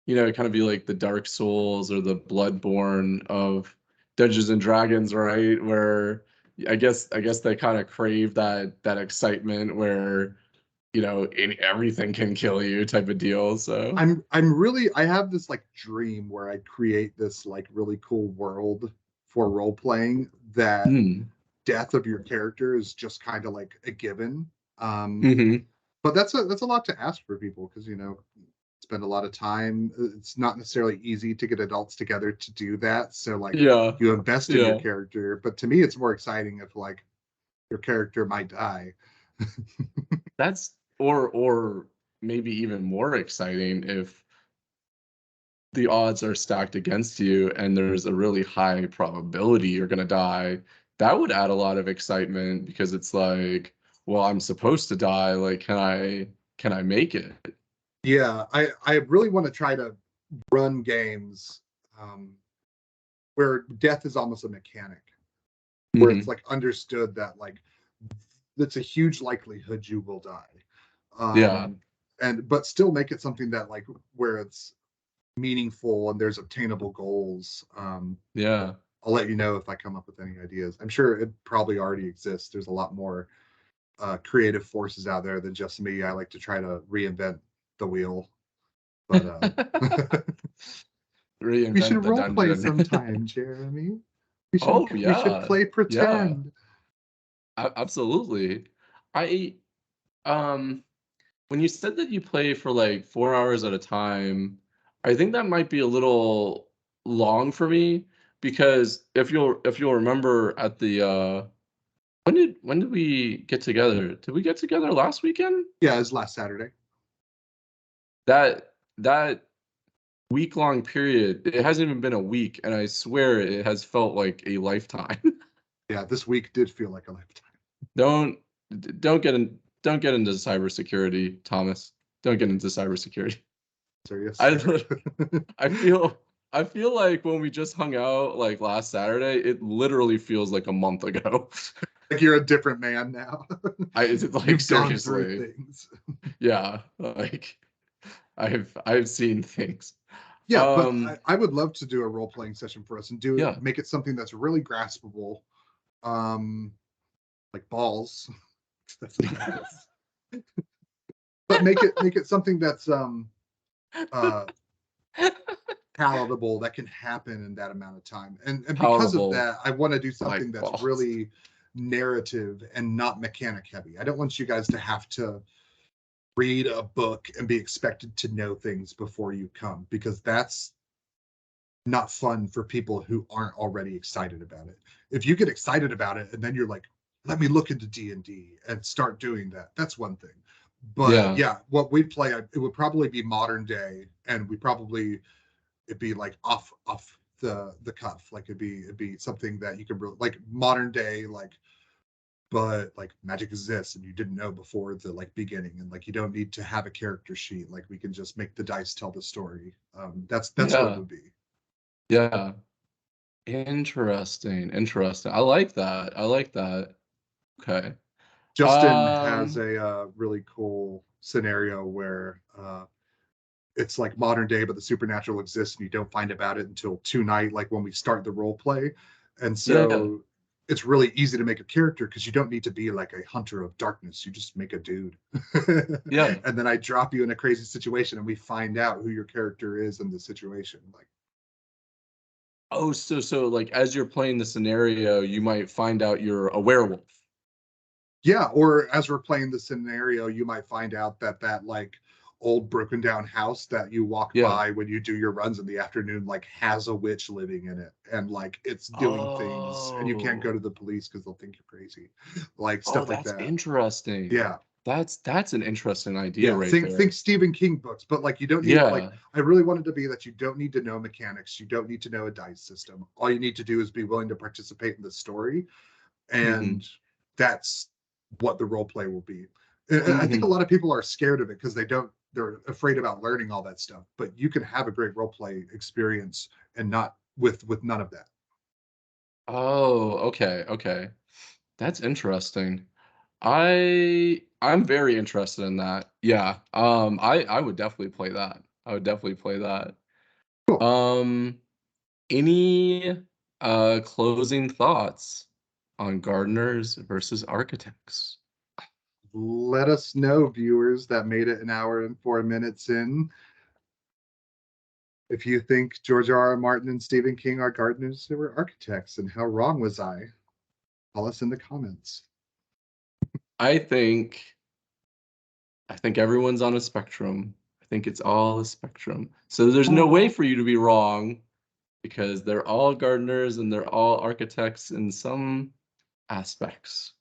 kind of be like the Dark Souls or the Bloodborne of Dungeons and Dragons, right? Where I guess they kind of crave that excitement where, everything can kill you type of deal. So, I have this like dream where I create this like really cool world for role playing that mm, death of your character is just kind of like a given. Um, hmm. but that's a lot to ask for people because spend a lot of time. It's not necessarily easy to get adults together to do that. So like Yeah. you invest in your Yeah. character, but to me it's more exciting if like your character might die. That's or maybe even more exciting if the odds are stacked against you and there's a really high probability you're going to die. That would add a lot of excitement because it's like, well, I'm supposed to die. Like, can I make it? Yeah, I really want to try to run games um, where death is almost a mechanic, where it's Hmm. like understood that like that's a huge likelihood you will die. Yeah. Um, and but still make it something that like where it's meaningful and there's obtainable goals. Yeah. I'll let you know if I come up with any ideas. I'm sure it probably already exists. There's a lot more creative forces out there than just me. I like to try to reinvent the wheel, but we should Reinvent the role play dungeon. sometime, Jeremy. We should Oh, we should yeah. play Yeah. pretend. Absolutely. I um when you said that you play for like 4 hours at a time, I think that might be a little long for me because if you'll remember at the when did we get together? Did we get together last weekend? Yeah, it's last Saturday. That week-long period, it hasn't even been a week, and I swear it has felt like a lifetime. Yeah, this week did feel like a lifetime. Don't don't get into cybersecurity, Thomas. Don't get into cybersecurity. Sir, yes, I sir. I feel I feel like when we just hung out like last Saturday, it literally feels like a month ago. Like you're a different man now. It's like You've gone through seriously. things. Yeah, like I've seen things. Yeah, but Um I would love to do a role playing session for us and do it, yeah. make it something that's really graspable, um, like balls. That's ridiculous. But make it something that's uh palatable that can happen in that amount of time. And because of Palatable that, I want to do something like that's balls. really narrative and not mechanic heavy. I don't want you guys to have to read a book and be expected to know things before you come because that's not fun for people who aren't already excited about it. If you get excited about it and then you're like, let me look into D&D and start doing that, that's one thing. But Yeah. yeah, what we play, it would probably be modern day, and it'd be like off the cuff. Like it'd be something that you could really like modern day, like but like magic exists and you didn't know before the like beginning, and like you don't need to have a character sheet. Like we can just make the dice tell the story. That's what it Yeah. would be. Yeah. Interesting. Interesting. I like that. I like that. Okay. Justin has Um, a really cool scenario where it's like modern day, but the supernatural exists, and you don't find about it until tonight, like when we start the role play. And yeah. so it's really easy to make a character because you don't need to be like a hunter of darkness. You just make a dude. Yeah. And then I drop you in a crazy situation and we find out who your character is in the situation. Like, Oh, so like as you're playing the scenario, you might find out you're a werewolf. yeah, or as we're playing the scenario, you might find out that like old broken down house that you walk Yeah. by when you do your runs in the afternoon like has a witch living in it and like it's doing things and you can't go Oh. to the police because they'll think you're crazy. Like Oh, stuff like that's that. interesting. Yeah. That's an interesting idea Yeah, right think there. Stephen King books, but like you don't need like Yeah. I really wanted to be that you don't need to know mechanics, you don't need to know a dice system. All you need to do is be willing to participate in the story, Hmm. and that's what the role play will be. I think a Hmm. lot of people are scared of it because they're afraid about learning all that stuff. But you can have a great role play experience and not with none of that. Oh, okay, okay. That's interesting. I'm very interested in that. Yeah. I would definitely play that. I would definitely play that. Cool. Um, any closing thoughts on gardeners versus architects? Let us know, viewers that made it an hour and 4 minutes in, if you think George R. R. Martin and Stephen King are gardeners or architects, and how wrong was I? Tell us in the comments. I think I think everyone's on a spectrum. I think it's all a spectrum. So there's no way for you to be wrong because they're all gardeners and they're all architects in some aspects.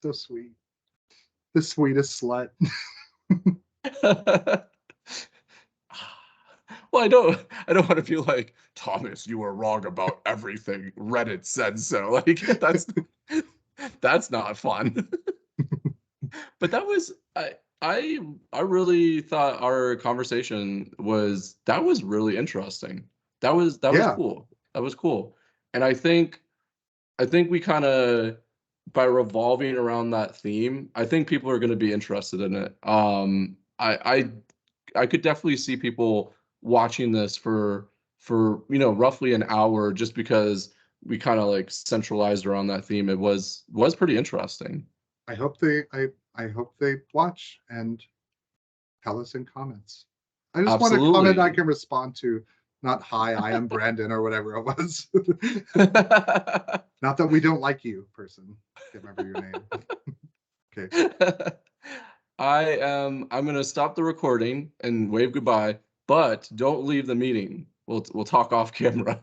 So sweet. The sweetest slut. Well, I don't want to feel like Thomas, you were wrong about everything. Reddit said so. Like that's not fun. But I I really thought our conversation was really interesting. That was Yeah, cool. That was cool. And I think we kind of by revolving around that theme, I think people are going to be interested in it. I could definitely see people watching this for roughly an hour just because we kind of like centralized around that theme. It was pretty interesting. I hope I hope they watch and tell us in comments. I just want a comment I Absolutely. can respond to, not hi, I am Brandon or whatever it was. Not that we don't like you, person. Can't remember your name. Okay. I'm gonna stop the recording and wave goodbye, but don't leave the meeting. We'll talk off camera.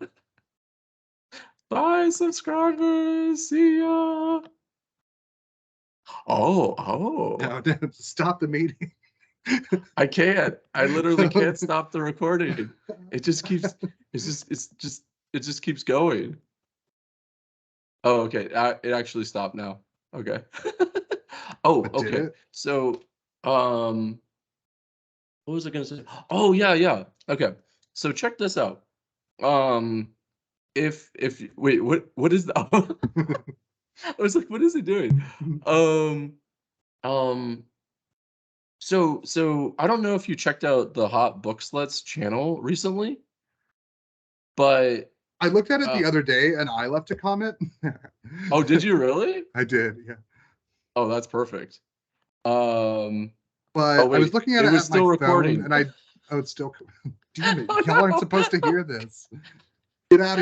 Bye, subscribers. See ya. Oh. No, no, stop the meeting. I can't. I literally can't stop the recording. It just keeps it just keeps going. Oh, okay. It actually stopped now. Okay. Oh, But did okay. it? So, um, what was I gonna say? Oh, yeah, yeah. Okay. So check this out. Um, if wait, what is that? I was like, what is he doing? Um, um, so I don't know if you checked out the Hot Book Sluts channel recently, but I looked at it uh, the other day and I left a comment. oh, did you really? I did, yeah. Oh, that's perfect. Um, oh But I was wait, looking at it it was at my still phone recording. and oh, it's still, damn it. Oh Y'all aren't no. supposed to hear this. Get out of